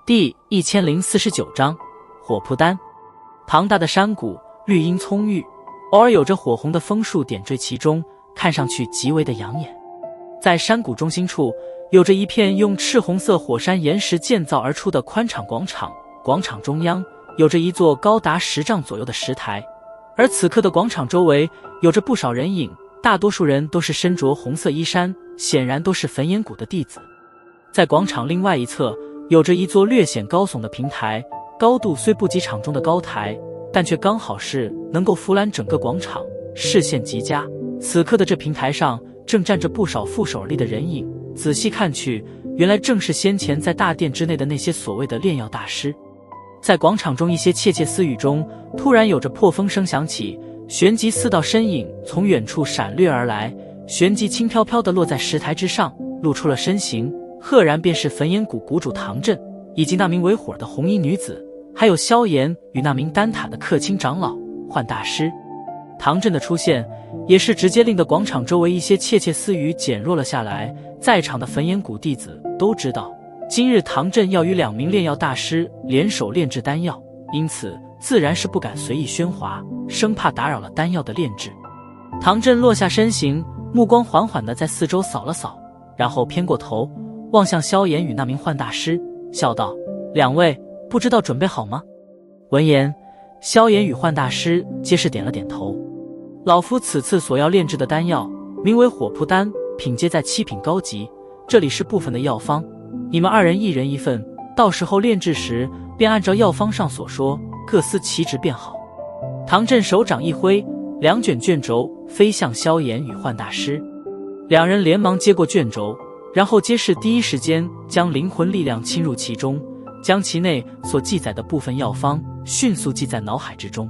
第1049章火扑丹。庞大的山谷，绿荫葱郁，偶尔有着火红的枫树点缀其中，看上去极为的养眼。在山谷中心处，有着一片用赤红色火山岩石建造而出的宽敞广场，广场中央有着一座高达10丈左右的石台，而此刻的广场周围有着不少人影，大多数人都是身着红色衣衫，显然都是焚炎谷的弟子。在广场另外一侧，有着一座略显高耸的平台，高度虽不及场中的高台，但却刚好是能够俯览整个广场，视线极佳。此刻的这平台上正站着不少负手而立的人影，仔细看去，原来正是先前在大殿之内的那些所谓的炼药大师。在广场中一些窃窃私语中，突然有着破风声响起，旋即4道身影从远处闪掠而来，旋即轻飘飘地落在石台之上，露出了身形，赫然便是焚炎谷谷主唐振，以及那名为火的红衣女子，还有萧炎与那名丹塔的客卿长老幻大师。唐振的出现也是直接令得广场周围一些窃窃私语减弱了下来。在场的焚炎谷弟子都知道，今日唐振要与2名炼药大师联手炼制丹药，因此自然是不敢随意喧哗，生怕打扰了丹药的炼制。唐振落下身形，目光缓缓地在四周扫了扫，然后偏过头望向萧炎与那名幻大师，笑道：“2位不知道准备好吗？”闻言，萧炎与幻大师皆是点了点头。老夫此次所要炼制的丹药名为火扑丹，品阶在7品高级，这里是部分的药方，你们2人1人1份，到时候炼制时便按照药方上所说，各司其职便好。唐振手掌一挥，2卷卷轴飞向萧炎与幻大师，2人连忙接过卷轴，然后皆是第一时间将灵魂力量侵入其中，将其内所记载的部分药方迅速记在脑海之中。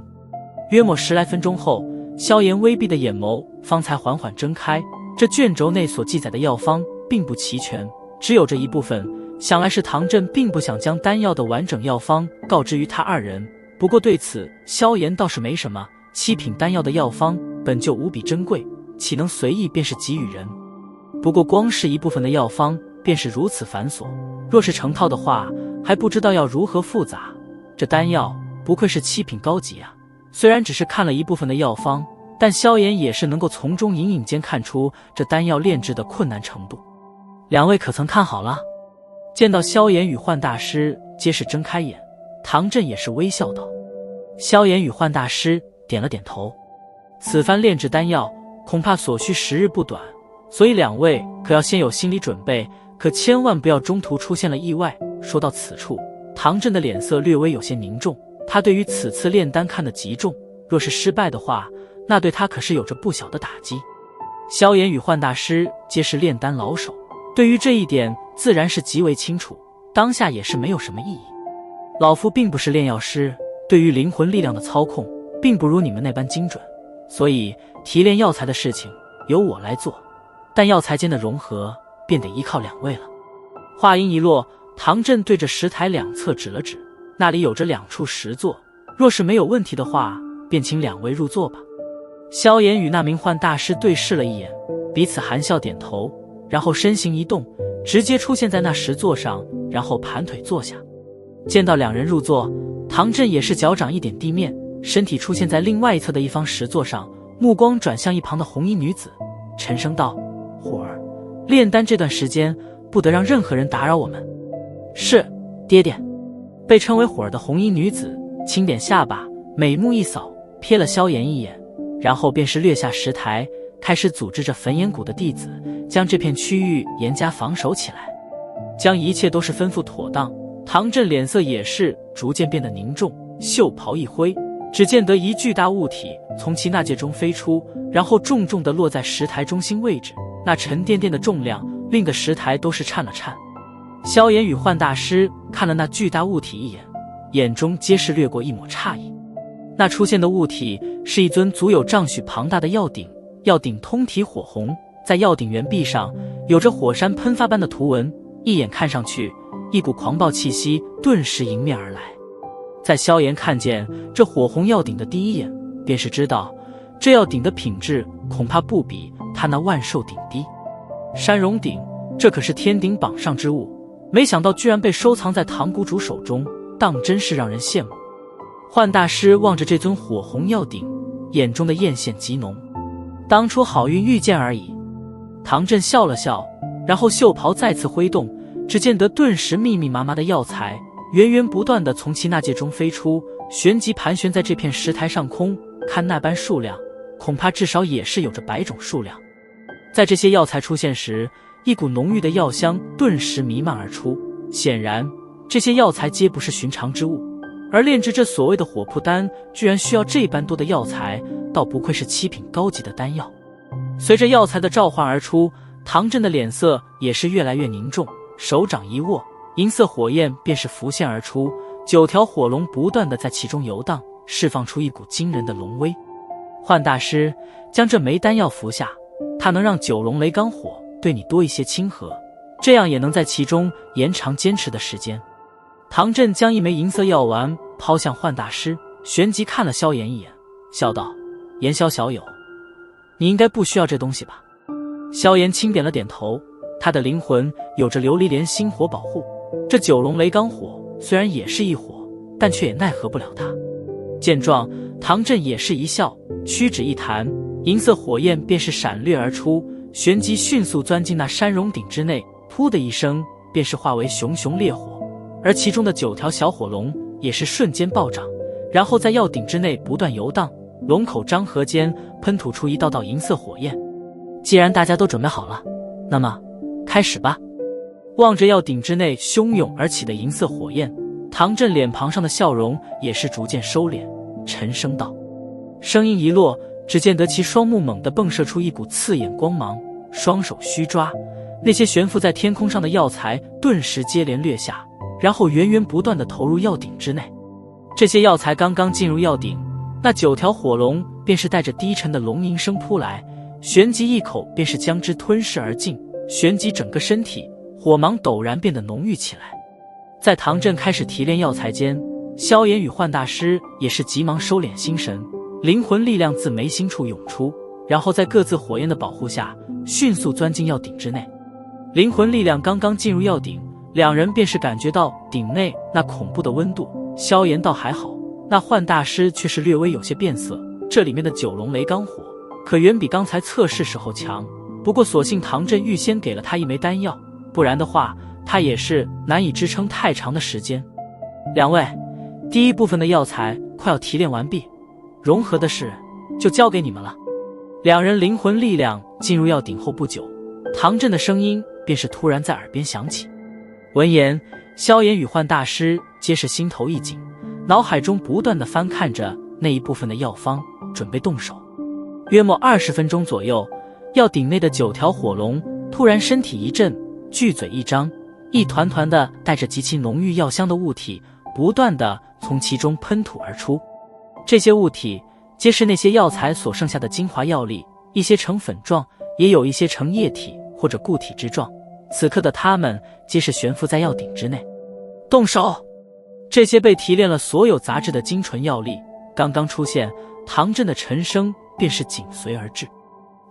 约莫10来分钟后，萧炎微闭的眼眸方才缓缓睁开，这卷轴内所记载的药方并不齐全，只有这一部分，想来是唐振并不想将丹药的完整药方告知于他2人。不过对此萧炎倒是没什么，7品丹药的药方本就无比珍贵，岂能随意便是给予人。不过光是一部分的药方便是如此繁琐，若是成套的话，还不知道要如何复杂。这丹药不愧是7品高级啊！虽然只是看了一部分的药方，但萧炎也是能够从中隐隐间看出这丹药炼制的困难程度。2位可曾看好了？见到萧炎与幻大师皆是睁开眼，唐振也是微笑道。萧炎与幻大师点了点头。此番炼制丹药恐怕所需时日不短，所以2位可要先有心理准备，可千万不要中途出现了意外。说到此处，唐振的脸色略微有些凝重，他对于此次炼丹看得极重，若是失败的话，那对他可是有着不小的打击。萧炎与幻大师皆是炼丹老手，对于这一点自然是极为清楚，当下也是没有什么异议。老夫并不是炼药师，对于灵魂力量的操控并不如你们那般精准，所以提炼药材的事情由我来做，但药材间的融合便得依靠2位了。话音一落，唐振对着石台2侧指了指，那里有着2处石座，若是没有问题的话，便请2位入座吧。萧炎与那名幻大师对视了一眼，彼此含笑点头，然后身形一动，直接出现在那石座上，然后盘腿坐下。见到2人入座，唐振也是脚掌一点地面，身体出现在另外一侧的一方石座上，目光转向一旁的红衣女子，沉声道：“火儿，炼丹这段时间不得让任何人打扰我们。”“是，爹爹。”被称为火儿的红衣女子轻点下巴，美目一扫，瞥了萧炎一眼，然后便是掠下石台，开始组织着焚炎谷的弟子将这片区域严加防守起来。将一切都是吩咐妥当，唐振脸色也是逐渐变得凝重，袖袍一挥，只见得一巨大物体从其那界中飞出，然后重重地落在石台中心位置，那沉甸甸的重量令得石台都是颤了颤。萧炎与幻大师看了那巨大物体一眼，眼中皆是掠过一抹诧异。那出现的物体是一尊足有丈许庞大的药鼎，药鼎通体火红，在药鼎圆壁上有着火山喷发般的图文，一眼看上去，一股狂暴气息顿时迎面而来。在萧炎看见这火红药鼎的第一眼，便是知道这药鼎的品质恐怕不比他那万寿鼎低。山容鼎，这可是天鼎榜上之物，没想到居然被收藏在唐谷主手中，当真是让人羡慕。幻大师望着这尊火红药鼎，眼中的艳羡极浓。当初好运遇见而已。唐振笑了笑，然后袖袍再次挥动，只见得顿时密密麻麻的药材源源不断地从其那戒中飞出，旋即盘旋在这片石台上空。看那般数量，恐怕至少也是有着100种数量。在这些药材出现时，一股浓郁的药香顿时弥漫而出。显然，这些药材皆不是寻常之物，而炼制这所谓的火魄丹，居然需要这般多的药材，倒不愧是7品高级的丹药。随着药材的召唤而出，唐振的脸色也是越来越凝重，手掌一握，银色火焰便是浮现而出，9条火龙不断地在其中游荡，释放出一股惊人的龙威。幻大师，将这枚丹药服下，它能让9龙雷罡火对你多一些亲和，这样也能在其中延长坚持的时间。唐振将一枚银色药丸抛向幻大师，旋即看了萧炎一眼，笑道：炎萧小友，你应该不需要这东西吧？萧炎轻点了点头，他的灵魂有着琉璃莲心火保护，这9龙雷罡火虽然也是一火，但却也奈何不了他。见状，唐振也是一笑，屈指一弹，银色火焰便是闪掠而出，旋即迅速钻进那山容鼎之内，噗的一声便是化为熊熊烈火，而其中的9条小火龙也是瞬间暴涨，然后在药鼎之内不断游荡，龙口张合间喷吐出一道道银色火焰。既然大家都准备好了，那么开始吧。望着药鼎之内汹涌而起的银色火焰，唐振脸庞上的笑容也是逐渐收敛，沉声道。声音一落，只见得其双目猛地迸射出一股刺眼光芒，双手虚抓，那些悬浮在天空上的药材顿时接连掠下，然后源源不断地投入药鼎之内。这些药材刚刚进入药鼎，那9条火龙便是带着低沉的龙吟声扑来，旋即一口便是将之吞噬而尽，旋即整个身体火芒陡然变得浓郁起来。在唐振开始提炼药材间，萧炎与幻大师也是急忙收敛心神，灵魂力量自眉心处涌出，然后在各自火焰的保护下迅速钻进药鼎之内。灵魂力量刚刚进入药鼎，两人便是感觉到鼎内那恐怖的温度。萧炎倒还好，那幻大师却是略微有些变色，这里面的9龙雷罡火可远比刚才测试时候强，不过所幸唐振预先给了他一枚丹药，不然的话他也是难以支撑太长的时间。两位，第一部分的药材快要提炼完毕，融合的事就交给你们了。两人灵魂力量进入药鼎后不久，唐振的声音便是突然在耳边响起。闻言，萧炎与幻大师皆是心头一紧，脑海中不断地翻看着那一部分的药方，准备动手。约莫20分钟左右，药鼎内的9条火龙突然身体一震，巨嘴一张，一团团的带着极其浓郁药香的物体不断的从其中喷吐而出。这些物体皆是那些药材所剩下的精华药力，一些呈粉状，也有一些呈液体或者固体之状。此刻的它们皆是悬浮在药鼎之内。动手！这些被提炼了所有杂质的精纯药力刚刚出现，唐振的沉声便是紧随而至。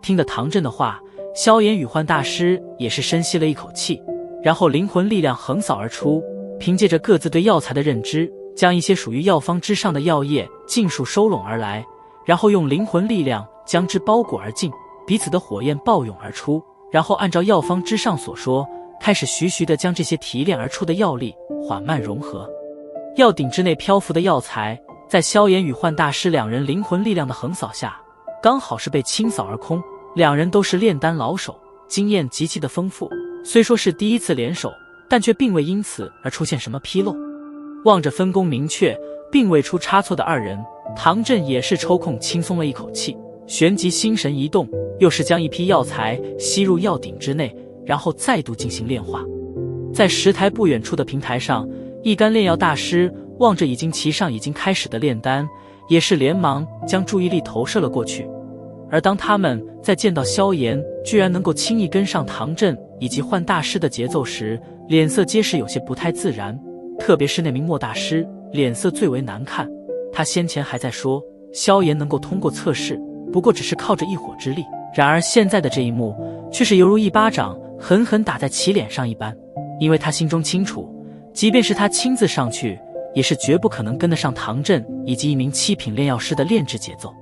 听得唐振的话，萧炎与幻大师也是深吸了一口气，然后灵魂力量横扫而出，凭借着各自对药材的认知，将一些属于药方之上的药液尽数收拢而来，然后用灵魂力量将之包裹而尽，彼此的火焰暴涌而出，然后按照药方之上所说，开始徐徐地将这些提炼而出的药力缓慢融合。药鼎之内漂浮的药材，在萧炎与幻大师两人灵魂力量的横扫下，刚好是被清扫而空。两人都是炼丹老手，经验极其的丰富，虽说是第一次联手，但却并未因此而出现什么纰漏。望着分工明确并未出差错的二人，唐振也是抽空轻松了一口气，旋即心神一动，又是将一批药材吸入药鼎之内，然后再度进行炼化。在石台不远处的平台上，一干炼药大师望着其上已经开始的炼丹，也是连忙将注意力投射了过去。而当他们在见到萧炎居然能够轻易跟上唐振以及幻大师的节奏时，脸色皆是有些不太自然，特别是那名莫大师脸色最为难看。他先前还在说萧炎能够通过测试，不过只是靠着一火之力，然而现在的这一幕却是犹如一巴掌狠狠打在其脸上一般，因为他心中清楚，即便是他亲自上去，也是绝不可能跟得上唐振以及一名7品炼药师的炼制节奏。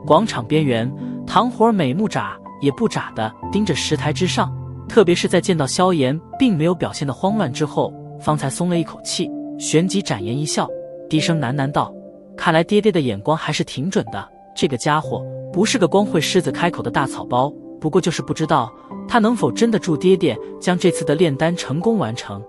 广场边缘，唐火儿美目眨也不眨地盯着石台之上，特别是在见到萧炎并没有表现的慌乱之后，方才松了一口气，旋即展颜一笑，低声喃喃道：“看来爹爹的眼光还是挺准的，这个家伙不是个光会狮子开口的大草包，不过就是不知道他能否真的助爹爹将这次的炼丹成功完成。”